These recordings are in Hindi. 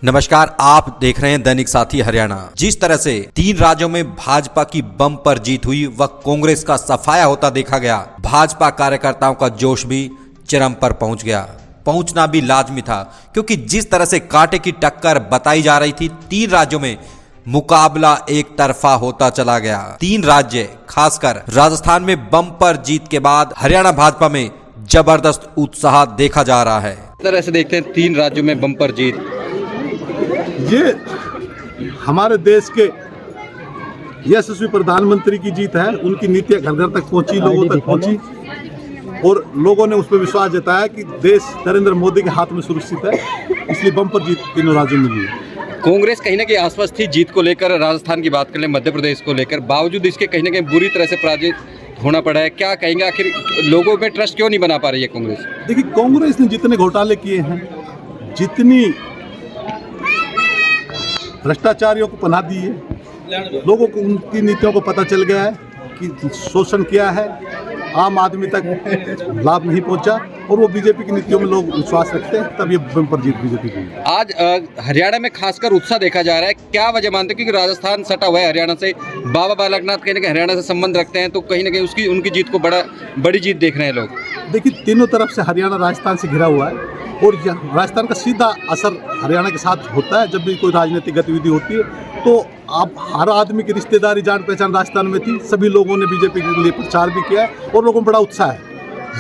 नमस्कार, आप देख रहे हैं दैनिक साथी हरियाणा। जिस तरह से 3 राज्यों में भाजपा की बम्पर जीत हुई, वह कांग्रेस का सफाया होता देखा गया। भाजपा कार्यकर्ताओं का जोश भी चरम पर पहुंच गया। पहुंचना भी लाजमी था, क्योंकि जिस तरह से कांटे की टक्कर बताई जा रही थी, 3 राज्यों में मुकाबला एक तरफा होता चला गया। 3 राज्य, खासकर राजस्थान में बम्पर जीत के बाद हरियाणा भाजपा में जबरदस्त उत्साह देखा जा रहा है। इस तरह से देखते हैं 3 राज्यों में बम्पर जीत। ये हमारे देश के यशस्वी प्रधानमंत्री की जीत है। उनकी नीतियां घर घर तक पहुंची, लोगों तक पहुंची और लोगों ने उस पर विश्वास जताया कि देश नरेंद्र मोदी के हाथ में सुरक्षित है, इसलिए बम्पर जीत तीनों राज्यों में मिली है। कांग्रेस कहीं ना कहीं आश्वस्त थी जीत को लेकर। राजस्थान की बात कर लें, मध्य प्रदेश को लेकर, बावजूद इसके कहीं ना कहीं बुरी तरह से पराजित होना पड़ा है। क्या कहेंगे, आखिर लोगों में ट्रस्ट क्यों नहीं बना पा रही है कांग्रेस? देखिए, कांग्रेस ने जितने घोटाले किए हैं, जितनी भ्रष्टाचारियों को पनाह दी है, लोगों को उनकी नीतियों को पता चल गया है कि शोषण किया है, आम आदमी तक लाभ नहीं पहुंचा और वो बीजेपी की नीतियों में लोग विश्वास रखते हैं, तब ये बम्पर जीत बीजेपी की। आज हरियाणा में खासकर उत्साह देखा जा रहा है। क्या वजह मानते हैं? क्योंकि राजस्थान सटा हुआ है हरियाणा से, बाबा बालकनाथ कहीं ना कहीं हरियाणा से संबंध रखते हैं, तो कहीं ना कहीं उनकी जीत को बड़ी जीत देख रहे हैं लोग। देखिए, तीनों तरफ से हरियाणा राजस्थान से घिरा हुआ है और राजस्थान का सीधा असर हरियाणा के साथ होता है। जब भी कोई राजनीतिक गतिविधि होती है तो आप हर आदमी की रिश्तेदारी जान पहचान राजस्थान में थी। सभी लोगों ने बीजेपी के लिए प्रचार भी किया है और लोगों में बड़ा उत्साह है।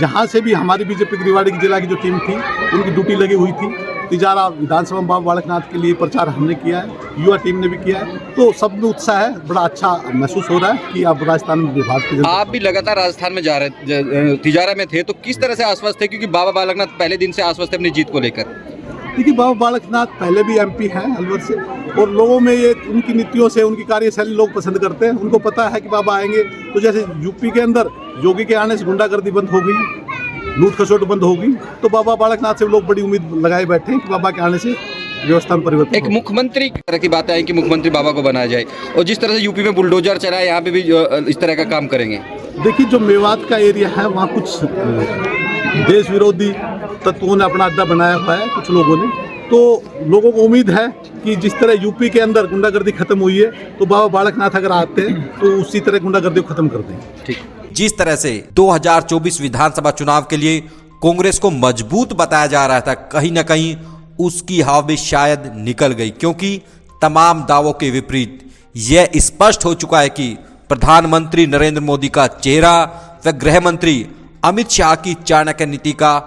यहाँ से भी हमारी बीजेपी की रेवाड़ी जिला की जो टीम थी, उनकी ड्यूटी लगी हुई थी। तिजारा विधानसभा में बाबा बालकनाथ के लिए प्रचार हमने किया है, युवा टीम ने भी किया है, तो सब में उत्साह है। बड़ा अच्छा महसूस हो रहा है कि अब राजस्थान में विभाग। आप भी लगातार राजस्थान में जा रहे, तिजारा में थे, तो किस तरह से आश्वस्त थे? क्योंकि बाबा बालकनाथ पहले दिन से आश्वस्त थे अपनी जीत को लेकर। देखिए, बाबा बालकनाथ पहले भी एमपी हैं अलवर से और लोगों में ये उनकी नीतियों से, उनकी कार्यशैली लोग पसंद करते हैं। उनको पता है कि बाबा आएंगे तो जैसे यूपी के अंदर योगी के आने से गुंडागर्दी बंद हो गई, लूट खसोट बंद होगी, तो बाबा बालकनाथ से लोग बड़ी उम्मीद लगाए बैठे हैं कि बाबा के आने से व्यवस्था में परिवर्तन। एक मुख्यमंत्री तरह की बात है कि मुख्यमंत्री बाबा को बनाया जाए, और जिस तरह से यूपी में बुलडोजर चला है, यहाँ पे भी इस तरह का काम करेंगे। देखिए, जो मेवात का एरिया है, वहाँ कुछ देश विरोधी तत्वों ने अपना अड्डा बनाया हुआ है, कुछ लोगों ने। तो लोगों को उम्मीद है कि जिस तरह यूपी के अंदर गुंडागर्दी खत्म हुई है, तो बाबा बालकनाथ अगर आते हैं तो उसी तरह गुंडागर्दी को खत्म कर देंगे। ठीक। जिस तरह से 2024 विधानसभा चुनाव के लिए कांग्रेस को मजबूत बताया जा रहा था, कहीं ना कहीं उसकी हवा भी शायद निकल गई, क्योंकि तमाम दावों के विपरीत यह स्पष्ट हो चुका है कि प्रधानमंत्री नरेंद्र मोदी का चेहरा व गृह मंत्री अमित शाह की चाणक्य नीति का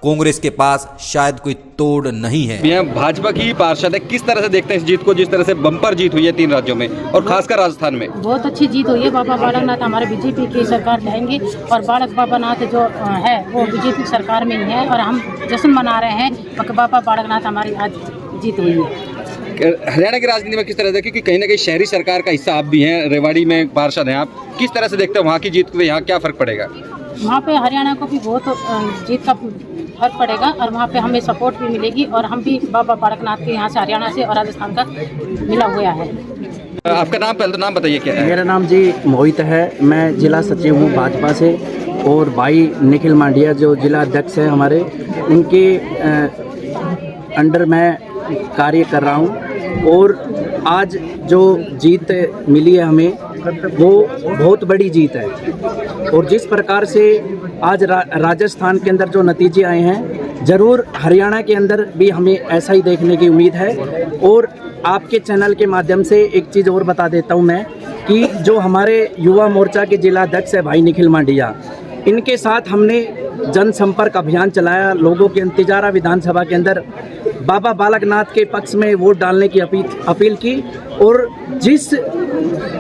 कांग्रेस के पास शायद कोई तोड़ नहीं है। यहाँ भाजपा की पार्षद है, किस तरह से देखते हैं इस जीत को, जिस तरह से बम्पर जीत हुई है 3 राज्यों में और खासकर राजस्थान में? बहुत अच्छी जीत हुई है। बाबा बालकनाथ हमारे बीजेपी की सरकार जाएंगे और बालकनाथ जो है वो बीजेपी सरकार में ही है, और हम जश्न मना रहे हैं। बाबा बालकनाथ हमारी आज जीत हुई है। हरियाणा की राजनीति में किस तरह से, क्योंकि कहीं ना कहीं शहरी सरकार का हिस्सा आप भी हैं, रेवाड़ी में पार्षद हैं आप, किस तरह से देखते हैं वहाँ की जीत को? यहाँ क्या फर्क पड़ेगा? वहाँ पे हरियाणा को भी बहुत जीत का फर्क पड़ेगा और वहाँ पे हमें सपोर्ट भी मिलेगी, और हम भी बाबा बालकनाथ के यहाँ से, हरियाणा से और राजस्थान का मिला हुआ है। आपका नाम, पहले तो नाम बताइए क्या है? मेरा नाम जी मोहित है, मैं जिला सचिव हूँ भाजपा से, और भाई निखिल मांडिया जो जिला अध्यक्ष हैं हमारे, उनके अंडर मैं कार्य कर रहा हूँ। और आज जो जीत मिली है हमें, वो बहुत बड़ी जीत है। और जिस प्रकार से आज राजस्थान के अंदर जो नतीजे आए हैं, ज़रूर हरियाणा के अंदर भी हमें ऐसा ही देखने की उम्मीद है। और आपके चैनल के माध्यम से एक चीज़ और बता देता हूं मैं, कि जो हमारे युवा मोर्चा के जिला अध्यक्ष है भाई निखिल मांडिया, इनके साथ हमने जनसंपर्क अभियान चलाया, लोगों के तिजारा विधानसभा के अंदर बाबा बालकनाथ के पक्ष में वोट डालने की अपील की, और जिस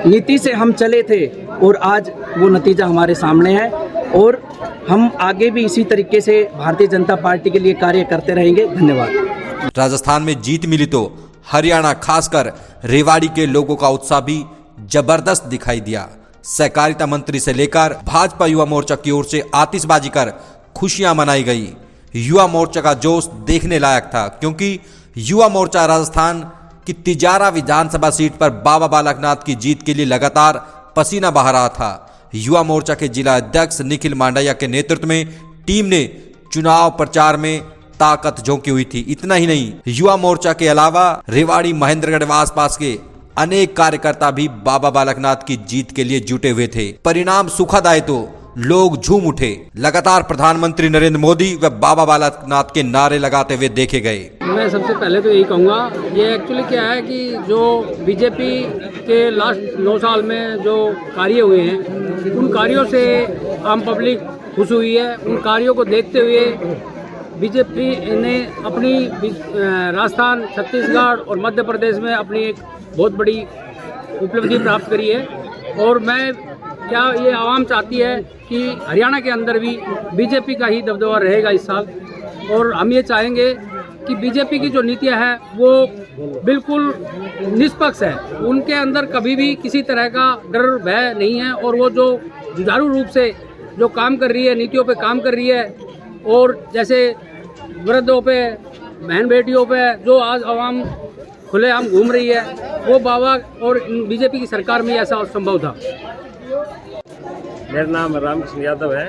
नीति से हम चले थे और आज वो नतीजा हमारे सामने है, और हम आगे भी इसी तरीके से भारतीय जनता पार्टी के लिए कार्य करते रहेंगे। धन्यवाद। राजस्थान में जीत मिली तो हरियाणा, खासकर रेवाड़ी के लोगों का उत्साह भी जबरदस्त दिखाई दिया। सहकारिता मंत्री से लेकर भाजपा युवा मोर्चा की ओर से आतिशबाजी कर खुशियां मनाई गई। युवा मोर्चा का जोश देखने लायक था, क्योंकि युवा मोर्चा राजस्थान की तिजारा विधानसभा सीट पर बाबा बालकनाथ की जीत के लिए लगातार पसीना बहा रहा था। युवा मोर्चा के जिला अध्यक्ष निखिल मांडिया के नेतृत्व में टीम ने चुनाव प्रचार में ताकत झोंकी हुई थी। इतना ही नहीं, युवा मोर्चा के अलावा रेवाड़ी महेंद्रगढ़ आसपास के अनेक कार्यकर्ता भी बाबा बालकनाथ की जीत के लिए जुटे हुए थे। परिणाम सुखद आए तो लोग झूम उठे। लगातार प्रधानमंत्री नरेंद्र मोदी व बाबा बालकनाथ के नारे लगाते हुए देखे गए। मैं सबसे पहले तो यही कहूँगा, ये एक्चुअली क्या है कि जो बीजेपी के लास्ट 9 साल में जो कार्य हुए हैं, उन कार्यों से आम पब्लिक खुश हुई है। उन कार्यों को देखते हुए बीजेपी ने अपनी राजस्थान, छत्तीसगढ़ और मध्य प्रदेश में अपनी एक बहुत बड़ी उपलब्धि प्राप्त करी है। और मैं क्या ये आवाम चाहती है कि हरियाणा के अंदर भी बीजेपी का ही दबदबा रहेगा इस साल। और हम ये चाहेंगे कि बीजेपी की जो नीतियां हैं वो बिल्कुल निष्पक्ष है, उनके अंदर कभी भी किसी तरह का डर भय नहीं है। और वो जो जुझारू रूप से जो काम कर रही है, नीतियों पे काम कर रही है, और जैसे वृद्धों पे, बहन बेटियों पे जो आज आवाम खुलेआम घूम रही है, वो बाबा और बीजेपी की सरकार में ऐसा असंभव था। मेरा नाम रामकृष्ण यादव है,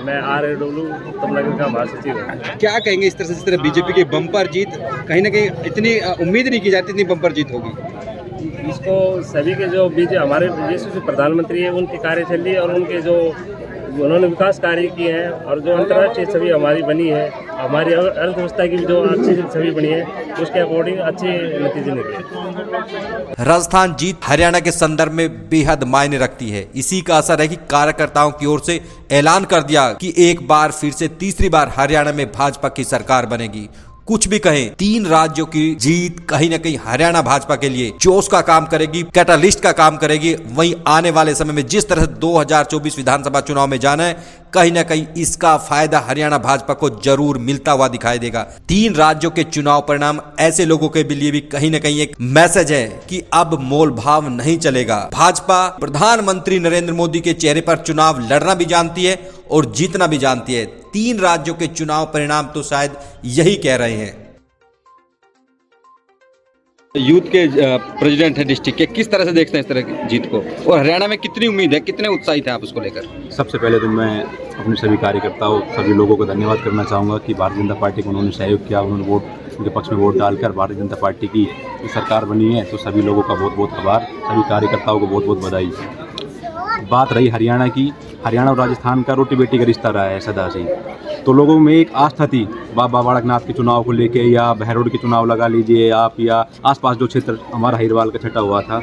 मैं RAW उत्तमनगर का महासचिव हूँ। क्या कहेंगे इस तरह बीजेपी की बम्पर जीत, कहीं ना कहीं इतनी उम्मीद नहीं की जाती इतनी बम्पर जीत होगी? इसको सभी के जो हमारे यशस्वी प्रधानमंत्री है उनकी कार्यशैली और उनके जो उन्होंने विकास कार्य किए हैं और जो अंतर्राष्ट्रीय छवि हमारी बनी है, हमारी अर्थव्यवस्था की जो अच्छी छवि बनी है, उसके अकॉर्डिंग अच्छे नतीजे निकले। राजस्थान जीत हरियाणा के संदर्भ में बेहद मायने रखती है। इसी का असर है कि कार्यकर्ताओं की ओर से ऐलान कर दिया कि एक बार फिर से तीसरी बार हरियाणा में भाजपा की सरकार बनेगी। कुछ भी कहें, 3 राज्यों की जीत कहीं न कहीं हरियाणा भाजपा के लिए जोश का काम करेगी, कैटालिस्ट का काम करेगी। वहीं आने वाले समय में जिस तरह 2024 विधानसभा चुनाव में जाना है, कहीं ना कहीं इसका फायदा हरियाणा भाजपा को जरूर मिलता हुआ दिखाई देगा। 3 राज्यों के चुनाव परिणाम ऐसे लोगों के लिए भी कहीं ना कहीं एक मैसेज है कि अब मोल भाव नहीं चलेगा। भाजपा प्रधानमंत्री नरेंद्र मोदी के चेहरे पर चुनाव लड़ना भी जानती है और जीतना भी जानती है। 3 राज्यों के चुनाव परिणाम तो शायद यही कह रहे हैं। यूथ के प्रेसिडेंट है डिस्ट्रिक्ट के, किस तरह से देखते हैं इस तरह की जीत को, और हरियाणा में कितनी उम्मीद है, कितने उत्साहित हैं आप उसको लेकर? सबसे पहले तो मैं अपने सभी कार्यकर्ताओं, सभी लोगों को धन्यवाद करना चाहूँगा कि भारतीय जनता पार्टी को उन्होंने सहयोग किया, उन्होंने उनके पक्ष में वोट डालकर भारतीय जनता पार्टी की सरकार बनी है। तो सभी लोगों का बहुत बहुत आभार, सभी कार्यकर्ताओं को बहुत बहुत बधाई। बात रही हरियाणा की, हरियाणा और राजस्थान का रोटी बेटी का रिश्ता रहा है सदा से ही। तो लोगों में एक आस्था थी बाबा बालकनाथ के चुनाव को लेके, या बहरोड के चुनाव लगा लीजिए आप, या आसपास जो क्षेत्र हमारा हिरवाल का छटा हुआ था,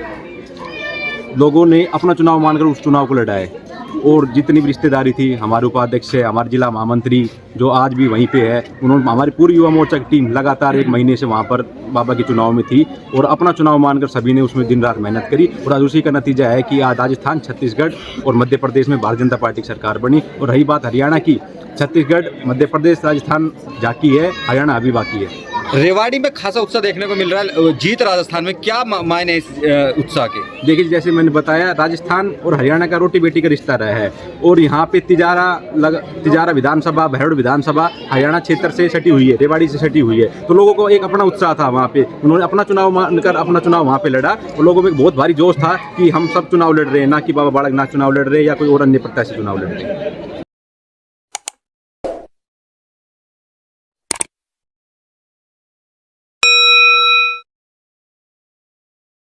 लोगों ने अपना चुनाव मानकर उस चुनाव को लड़ा है। और जितनी भी रिश्तेदारी थी, हमारे उपाध्यक्ष है, हमारे जिला महामंत्री जो आज भी वहीं पे है, उन्होंने, हमारी पूरी युवा मोर्चा की टीम लगातार 1 महीने से वहाँ पर बाबा के चुनाव में थी और अपना चुनाव मानकर सभी ने उसमें दिन रात मेहनत करी। और आज उसी का नतीजा है कि आज राजस्थान, छत्तीसगढ़ और मध्य प्रदेश में भारतीय जनता पार्टी की सरकार बनी। और रही बात हरियाणा की, छत्तीसगढ़, मध्य प्रदेश, राजस्थान जाकी है, हरियाणा अभी बाकी है। रेवाड़ी में खासा उत्साह देखने को मिल रहा है, जीत राजस्थान में, क्या मायने इस उत्साह के? देखिए, जैसे मैंने बताया, राजस्थान और हरियाणा का रोटी बेटी का रिश्ता रहा है। और यहाँ पे तिजारा विधानसभा, बहरोड विधानसभा हरियाणा क्षेत्र से सटी हुई है, रेवाड़ी से सटी हुई है। तो लोगों को एक अपना उत्साह था वहाँ पे, उन्होंने अपना चुनाव मानकर अपना चुनाव वहाँ पे लड़ा। और लोगों में एक बहुत भारी जोश था कि हम सब चुनाव लड़ रहे हैं, ना कि बाबा बालकनाथ चुनाव लड़ रहे हैं या कोई और अन्य प्रत्याशी चुनाव लड़ रहे हैं।